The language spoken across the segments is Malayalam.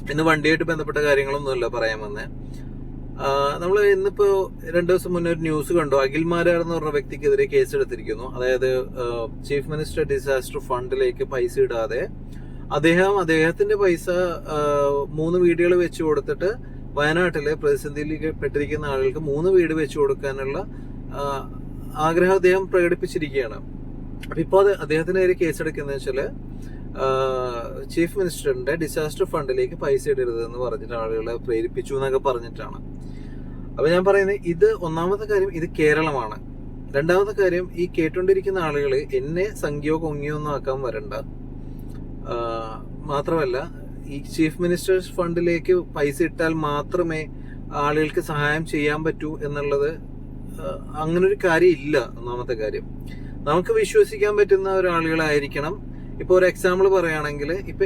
ഇന്ന് വണ്ടിയായിട്ട് ബന്ധപ്പെട്ട കാര്യങ്ങളൊന്നുമല്ല പറയാൻ വന്നേ. നമ്മൾ ഇന്നിപ്പോ 2 ദിവസം മുന്നേ ഒരു ന്യൂസ് കണ്ടു. അഖിൽമാരാർ എന്ന് പറഞ്ഞ വ്യക്തിക്കെതിരെ കേസെടുത്തിരിക്കുന്നു. അതായത് ചീഫ് മിനിസ്റ്റർ ഡിസാസ്റ്റർ ഫണ്ടിലേക്ക് പൈസ ഇടാതെ അദ്ദേഹത്തിന്റെ പൈസ 3 വീടുകൾ വെച്ച് കൊടുത്തിട്ട് വയനാട്ടിലെ പ്രതിസന്ധിയിൽ പെട്ടിരിക്കുന്ന ആളുകൾക്ക് 3 വീട് വെച്ച് കൊടുക്കാനുള്ള ആഗ്രഹം അദ്ദേഹം പ്രകടിപ്പിച്ചിരിക്കുകയാണ്. അപ്പൊ ഇപ്പൊ അദ്ദേഹത്തിനെതിരെ കേസെടുക്കുന്ന വെച്ചാല് ചീഫ് മിനിസ്റ്ററിന്റെ ഡിസാസ്റ്റർ ഫണ്ടിലേക്ക് പൈസ ഇടരുത് എന്ന് പറഞ്ഞിട്ട് ആളുകളെ പ്രേരിപ്പിച്ചു എന്നൊക്കെ പറഞ്ഞിട്ടാണ്. അപ്പൊ ഞാൻ പറയുന്നത്, ഇത് ഒന്നാമത്തെ കാര്യം, ഇത് കേരളമാണ്. രണ്ടാമത്തെ കാര്യം, ഈ കേട്ടുകൊണ്ടിരിക്കുന്ന ആളുകൾ എന്നെ സംഖ്യയോ കൊങ്ങിയോ ഒന്നും ആക്കാൻ വരണ്ട. മാത്രമല്ല, ഈ ചീഫ് മിനിസ്റ്റേഴ്സ് ഫണ്ടിലേക്ക് പൈസ ഇട്ടാൽ മാത്രമേ ആളുകൾക്ക് സഹായം ചെയ്യാൻ പറ്റൂ എന്നുള്ളത് അങ്ങനൊരു കാര്യം ഇല്ല. ഒന്നാമത്തെ കാര്യം, നമുക്ക് വിശ്വസിക്കാൻ പറ്റുന്ന ഒരാളുകളായിരിക്കണം. ഇപ്പൊ ഒരു എക്സാമ്പിൾ പറയുകയാണെങ്കിൽ, ഇപ്പൊ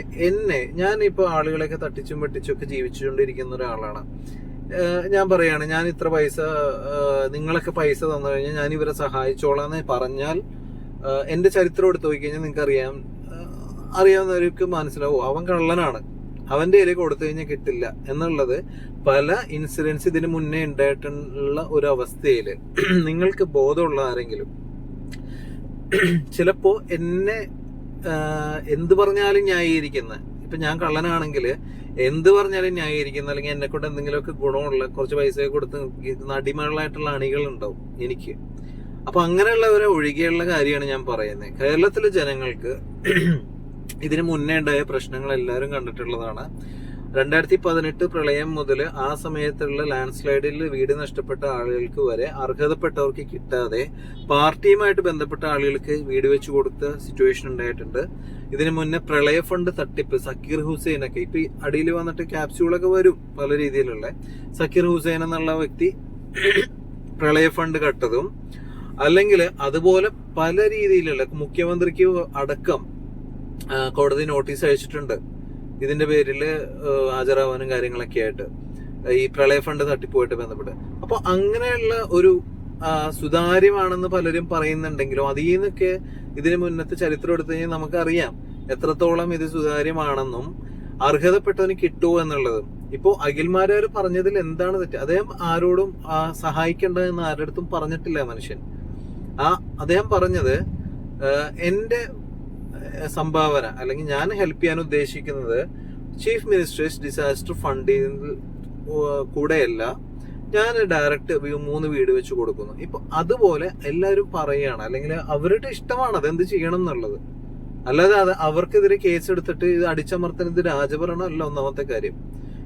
ഞാൻ ഇപ്പൊ ആളുകളെയൊക്കെ തട്ടിച്ചും വെട്ടിച്ചും ഒക്കെ ജീവിച്ചുകൊണ്ടിരിക്കുന്ന ഒരാളാണ്. ഞാൻ പറയാണ്, ഞാൻ ഇത്ര പൈസ, നിങ്ങളൊക്കെ പൈസ തന്നു കഴിഞ്ഞാൽ ഞാൻ ഇവരെ സഹായിച്ചോളാന്ന് പറഞ്ഞാൽ എന്റെ ചരിത്രം എടുത്ത് നോക്കി കഴിഞ്ഞാൽ നിങ്ങൾക്ക് അറിയാവുന്നവർക്ക് മനസ്സിലാവും അവൻ കള്ളനാണ്, അവന്റെ കയ്യിൽ കൊടുത്തു കഴിഞ്ഞാൽ കിട്ടില്ല എന്നുള്ളത് പല ഇൻസിഡൻസ് ഇതിന് മുന്നേ ഉണ്ടായിട്ടുള്ള ഒരു അവസ്ഥയില് നിങ്ങൾക്ക് ബോധമുള്ള ആരെങ്കിലും ചിലപ്പോ എന്നെ എന്ത് പറഞ്ഞാലും ന്യായീകരിക്കുന്ന, ഇപ്പൊ ഞാൻ കള്ളനാണെങ്കിൽ എന്ത് പറഞ്ഞാലും ന്യായീകരിക്കുന്ന, അല്ലെങ്കിൽ എന്നെ കൊണ്ട് എന്തെങ്കിലുമൊക്കെ ഗുണമുള്ള കുറച്ച് പൈസ കൊടുത്ത് അടിമകളായിട്ടുള്ള അണികൾ ഉണ്ടാവും എനിക്ക്. അപ്പൊ അങ്ങനെയുള്ളവരെ ഒഴികെയുള്ള കാര്യമാണ് ഞാൻ പറയുന്നത്. കേരളത്തിലെ ജനങ്ങൾക്ക് ഇതിന് മുന്നേ ഉണ്ടായ പ്രശ്നങ്ങൾ എല്ലാവരും കണ്ടിട്ടുള്ളതാണ്. 2018 പ്രളയം മുതൽ ആ സമയത്തുള്ള ലാൻഡ് സ്ലൈഡിൽ വീട് നഷ്ടപ്പെട്ട ആളുകൾക്ക് വരെ അർഹതപ്പെട്ടവർക്ക് കിട്ടാതെ പാർട്ടിയുമായിട്ട് ബന്ധപ്പെട്ട ആളുകൾക്ക് വീട് വെച്ച് കൊടുത്ത സിറ്റുവേഷൻ ഉണ്ടായിട്ടുണ്ട്. ഇതിനു മുന്നേ പ്രളയ ഫണ്ട് തട്ടിപ്പ്, സക്കീർ ഹുസൈനൊക്കെ, ഇപ്പൊ അടിയിൽ വന്നിട്ട് ക്യാപ്സ്യൂളൊക്കെ വരും പല രീതിയിലുള്ള. സക്കീർ ഹുസൈൻ എന്നുള്ള വ്യക്തി പ്രളയ ഫണ്ട് കട്ടതും, അല്ലെങ്കിൽ അതുപോലെ പല രീതിയിലുള്ള മുഖ്യമന്ത്രിക്ക് അടക്കം കോടതി നോട്ടീസ് അയച്ചിട്ടുണ്ട് ഇതിന്റെ പേരിൽ ഹാജരാവാനും കാര്യങ്ങളൊക്കെ ആയിട്ട്, ഈ പ്രളയ ഫണ്ട് തട്ടിപ്പുമായിട്ട് ബന്ധപ്പെട്ട്. അപ്പൊ അങ്ങനെയുള്ള ഒരു സുതാര്യമാണെന്ന് പലരും പറയുന്നുണ്ടെങ്കിലും അതിൽ നിന്നൊക്കെ ഇതിന് മുന്നത്തെ ചരിത്രം എടുത്തു കഴിഞ്ഞാൽ നമുക്കറിയാം എത്രത്തോളം ഇത് സുതാര്യമാണെന്നും അർഹതപ്പെട്ടവന് കിട്ടുമോ എന്നുള്ളതും. ഇപ്പോ അഖിൽമാരാർ പറഞ്ഞതിൽ എന്താണ് തെറ്റ്? അദ്ദേഹം ആരോടും സഹായിക്കേണ്ട എന്ന് ആരുടെ അടുത്തും പറഞ്ഞിട്ടില്ല മനുഷ്യൻ. അദ്ദേഹം പറഞ്ഞത്, എന്റെ സംഭാവന അല്ലെങ്കിൽ ഞാൻ ഹെൽപ്പ് ചെയ്യാൻ ഉദ്ദേശിക്കുന്നത് ചീഫ് മിനിസ്റ്റേഴ്സ് ഡിസാസ്റ്റർ ഫണ്ടിൽ കൂടെയല്ല, ഞാൻ ഡയറക്റ്റ് 3 വീട് വെച്ച് കൊടുക്കുന്നു. ഇപ്പൊ അതുപോലെ എല്ലാവരും പറയുകയാണ്, അല്ലെങ്കിൽ അവരുടെ ഇഷ്ടമാണ് അതെന്ത് ചെയ്യണം എന്നുള്ളത്. അല്ലാതെ അവർക്കെതിരെ കേസ് എടുത്തിട്ട് ഇത് അടിച്ചമർത്തുന്നത് രാജഭരണം അല്ല. ഒന്നാമത്തെ കാര്യം,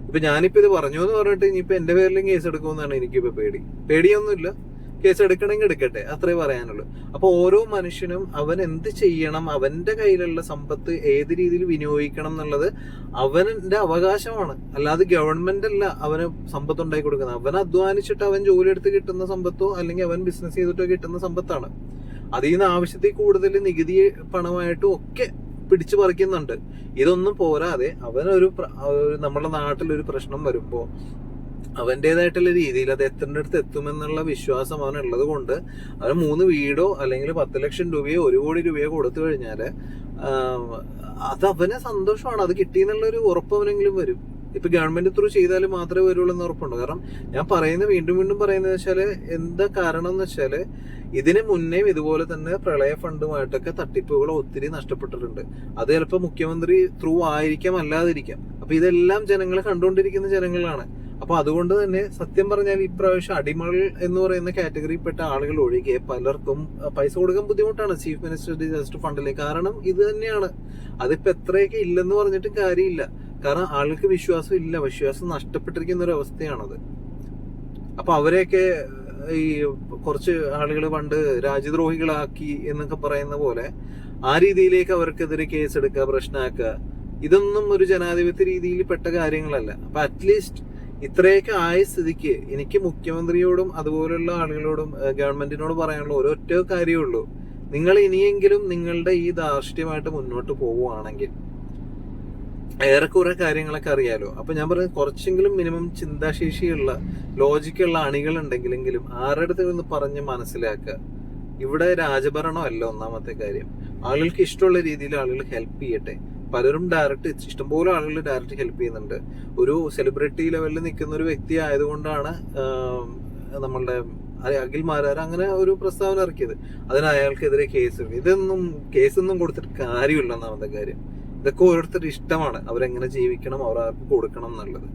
ഇപ്പൊ ഞാനിപ്പോ ഇത് പറഞ്ഞു എന്ന് പറഞ്ഞിട്ട് ഇനിയിപ്പോ എന്റെ പേരിലും കേസ് എടുക്കുമെന്നാണ് എനിക്കിപ്പോ പേടിയൊന്നുമില്ല. കേസ് എടുക്കണമെങ്കിൽ എടുക്കട്ടെ, അത്രേ പറയാനുള്ളൂ. അപ്പൊ ഓരോ മനുഷ്യനും അവൻ എന്ത് ചെയ്യണം, അവന്റെ കയ്യിലുള്ള സമ്പത്ത് ഏത് രീതിയിൽ വിനിയോഗിക്കണം എന്നുള്ളത് അവന്റെ അവകാശമാണ്. അല്ലാതെ ഗവൺമെന്റ് അല്ല അവന് സമ്പത്ത് ഉണ്ടാക്കി കൊടുക്കുന്നത്. അവൻ അധ്വാനിച്ചിട്ട് അവൻ ജോലി എടുത്ത് കിട്ടുന്ന സമ്പത്തോ അല്ലെങ്കിൽ അവൻ ബിസിനസ് ചെയ്തിട്ടോ കിട്ടുന്ന സമ്പത്താണ്. അതിൽ നിന്ന് ആവശ്യത്തിൽ കൂടുതൽ നികുതി പണമായിട്ടും ഒക്കെ പിടിച്ചു പറിക്കുന്നുണ്ട്. ഇതൊന്നും പോരാതെ അവനൊരു നമ്മുടെ നാട്ടിലൊരു പ്രശ്നം വരുമ്പോ അവന്റേതായിട്ടുള്ള രീതിയിൽ അത് എത്തേണ്ടടുത്ത് എത്തുമെന്നുള്ള വിശ്വാസം അവനുള്ളത് കൊണ്ട് അവന് 3 വീടോ അല്ലെങ്കിൽ 10 ലക്ഷം രൂപയോ 1 കോടി രൂപയോ കൊടുത്തു കഴിഞ്ഞാല് അത് അവന് സന്തോഷമാണ്. അത് കിട്ടിയെന്നുള്ളൊരു ഉറപ്പ് അവനെങ്കിലും വരും. ഇപ്പൊ ഗവൺമെന്റ് ത്രൂ ചെയ്താലും മാത്രമേ വരുള്ളൂ എന്ന് ഉറപ്പുണ്ട്. കാരണം ഞാൻ പറയുന്നത് വീണ്ടും പറയുന്നത് വെച്ചാല്, എന്താ കാരണം എന്ന് വെച്ചാല്, ഇതിന് മുന്നേ ഇതുപോലെ തന്നെ പ്രളയ ഫണ്ടുമായിട്ടൊക്കെ തട്ടിപ്പുകൾ ഒത്തിരി നഷ്ടപ്പെട്ടിട്ടുണ്ട്. അത് ചിലപ്പോൾ മുഖ്യമന്ത്രി ത്രൂ ആയിരിക്കാം, അല്ലാതിരിക്കാം. അപ്പൊ ഇതെല്ലാം ജനങ്ങൾ കണ്ടുകൊണ്ടിരിക്കുന്ന ജനങ്ങളാണ്. അപ്പൊ അതുകൊണ്ട് തന്നെ സത്യം പറഞ്ഞാൽ ഇപ്രാവശ്യം അടിമകൾ എന്ന് പറയുന്ന കാറ്റഗറിയിൽപ്പെട്ട ആളുകൾ ഒഴികെ പലർക്കും പൈസ കൊടുക്കാൻ ബുദ്ധിമുട്ടാണ് ചീഫ് മിനിസ്റ്റർ ഡിസാസ്റ്റർ ഫണ്ടിലേക്ക്. കാരണം ഇത് തന്നെയാണ്. അതിപ്പോ എത്രയൊക്കെ ഇല്ലെന്ന് പറഞ്ഞിട്ട് കാര്യമില്ല. കാരണം ആളുകൾക്ക് വിശ്വാസം നഷ്ടപ്പെട്ടിരിക്കുന്ന ഒരു അവസ്ഥയാണത്. അപ്പൊ അവരെയൊക്കെ ഈ കുറച്ച് ആളുകൾ പണ്ട് രാജ്യദ്രോഹികളാക്കി എന്നൊക്കെ പറയുന്ന പോലെ ആ രീതിയിലേക്ക് അവർക്കെതിരെ കേസെടുക്കുക, പ്രശ്നമാക്കുക, ഇതൊന്നും ഒരു ജനാധിപത്യ രീതിയിൽ പെട്ട കാര്യങ്ങളല്ല. അപ്പൊ അറ്റ്ലീസ്റ്റ് ഇത്രയൊക്കെ ആയ സ്ഥിതിക്ക് എനിക്ക് മുഖ്യമന്ത്രിയോടും അതുപോലുള്ള ആളുകളോടും ഗവൺമെന്റിനോട് പറയാനുള്ള ഒരൊറ്റ കാര്യമേ ഉള്ളൂ, നിങ്ങൾ ഇനിയെങ്കിലും നിങ്ങളുടെ ഈ ധാർഷ്ട്യമായിട്ട് മുന്നോട്ട് പോവുകയാണെങ്കിൽ, ഏറെക്കുറെ കാര്യങ്ങളൊക്കെ അറിയാലോ. അപ്പൊ ഞാൻ പറയുന്നത്, കുറച്ചെങ്കിലും മിനിമം ചിന്താശേഷിയുള്ള ലോജിക്കുള്ള അണികൾ ഉണ്ടെങ്കിലെങ്കിലും ആരുടെ അടുത്ത് നിന്ന് പറഞ്ഞ് മനസ്സിലാക്കുക. ഇവിടെ രാജഭരണം അല്ല ഒന്നാമത്തെ കാര്യം. ആളുകൾക്ക് ഇഷ്ടമുള്ള രീതിയിൽ ആളുകൾ ഹെൽപ്പ് ചെയ്യട്ടെ. പലരും ഡയറക്റ്റ്, ഇഷ്ടംപോലെ ആളുകൾ ഡയറക്റ്റ് ഹെൽപ്പ് ചെയ്യുന്നുണ്ട്. ഒരു സെലിബ്രിറ്റി ലെവലിൽ നിൽക്കുന്ന ഒരു വ്യക്തി ആയതുകൊണ്ടാണ് നമ്മളുടെ അഖിൽ മാരാർ അങ്ങനെ ഒരു പ്രസ്താവന ഇറക്കിയത്. അതിന് അയാൾക്കെതിരെ കേസൊന്നും കൊടുത്തിട്ട് കാര്യമില്ല. ഒന്നാമത്തെ കാര്യം, ഇതൊക്കെ ഓരോരുത്തരുടെ ഇഷ്ടമാണ്, അവരെങ്ങനെ ജീവിക്കണം, അവർക്ക് കൊടുക്കണം എന്നുള്ളത്.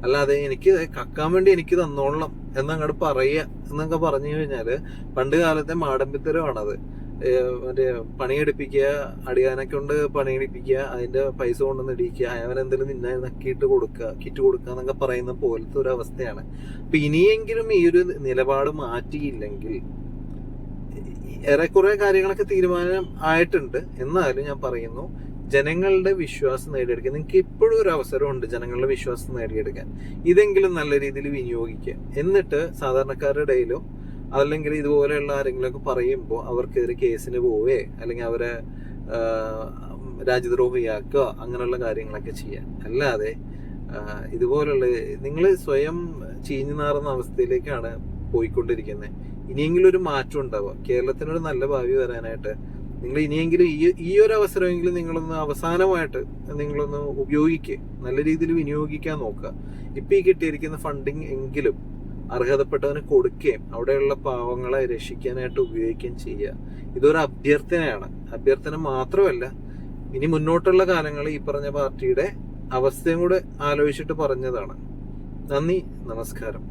അല്ലാതെ എനിക്ക് കക്കാൻ വേണ്ടി എനിക്ക് തന്നോളണം എന്നങ്ങോട്ട് പറയുക എന്നൊക്കെ പറഞ്ഞു കഴിഞ്ഞാല് പണ്ട് കാലത്തെ മാടമ്പിത്തരമാണത്. മറ്റേ പണിയെടുപ്പിക്കുക, അടിയാനെ കൊണ്ട് പണിയെടുപ്പിക്കുക, അതിന്റെ പൈസ കൊണ്ടുവന്ന് ഇടിക്കുക, അവനെന്തെങ്കിലും നിന്നെ നക്കിയിട്ട് കൊടുക്കുക, കിറ്റ് കൊടുക്കുക എന്നൊക്കെ പറയുന്ന പോലത്തെ ഒരു അവസ്ഥയാണ്. അപ്പൊ ഇനിയെങ്കിലും ഈ ഒരു നിലപാട് മാറ്റിയില്ലെങ്കിൽ, ഏറെക്കുറെ കാര്യങ്ങളൊക്കെ തീരുമാനം ആയിട്ടുണ്ട്. എന്നാലും ഞാൻ പറയുന്നു, ജനങ്ങളുടെ വിശ്വാസം നേടിയെടുക്കാൻ നിങ്ങൾക്ക് ഇപ്പോഴും ഒരു അവസരമുണ്ട്. ജനങ്ങളുടെ വിശ്വാസം നേടിയെടുക്കാൻ ഇതെങ്കിലും നല്ല രീതിയിൽ വിനിയോഗിക്കുക. എന്നിട്ട് സാധാരണക്കാരുടെ ഇടയിലോ അല്ലെങ്കിൽ ഇതുപോലെയുള്ള ആരെങ്കിലുമൊക്കെ പറയുമ്പോൾ അവർക്കെതിരെ കേസിന് പോവേ അല്ലെങ്കിൽ അവരെ രാജ്യദ്രോഹിയാക്കുക, അങ്ങനെയുള്ള കാര്യങ്ങളൊക്കെ ചെയ്യാൻ. അല്ലാതെ ഇതുപോലുള്ള നിങ്ങൾ സ്വയം ചീഞ്ഞു നാറുന്ന അവസ്ഥയിലേക്കാണ് പോയിക്കൊണ്ടിരിക്കുന്നത്. ഇനിയെങ്കിലും ഒരു മാറ്റം ഉണ്ടാവുക. കേരളത്തിനൊരു നല്ല ഭാവി വരാനായിട്ട് നിങ്ങൾ ഇനിയെങ്കിലും ഈ ഒരു അവസരമെങ്കിലും നിങ്ങളൊന്ന് അവസാനമായിട്ട് നിങ്ങളൊന്ന് ഉപയോഗിക്കുക, നല്ല രീതിയിൽ വിനിയോഗിക്കാൻ നോക്കുക. ഇപ്പൊ ഈ കിട്ടിയിരിക്കുന്ന ഫണ്ടിങ് എങ്കിലും അർഹതപ്പെട്ടവന് കൊടുക്കുകയും അവിടെയുള്ള പാവങ്ങളെ രക്ഷിക്കാനായിട്ട് ഉപയോഗിക്കുകയും ചെയ്യുക. ഇതൊരു അഭ്യർത്ഥനയാണ്. അഭ്യർത്ഥന മാത്രമല്ല, ഇനി മുന്നോട്ടുള്ള കാലങ്ങളിൽ ഈ പറഞ്ഞ പാർട്ടിയുടെ അവസ്ഥയും കൂടെ ആലോചിച്ചിട്ട് പറഞ്ഞതാണ്. നന്ദി, നമസ്കാരം.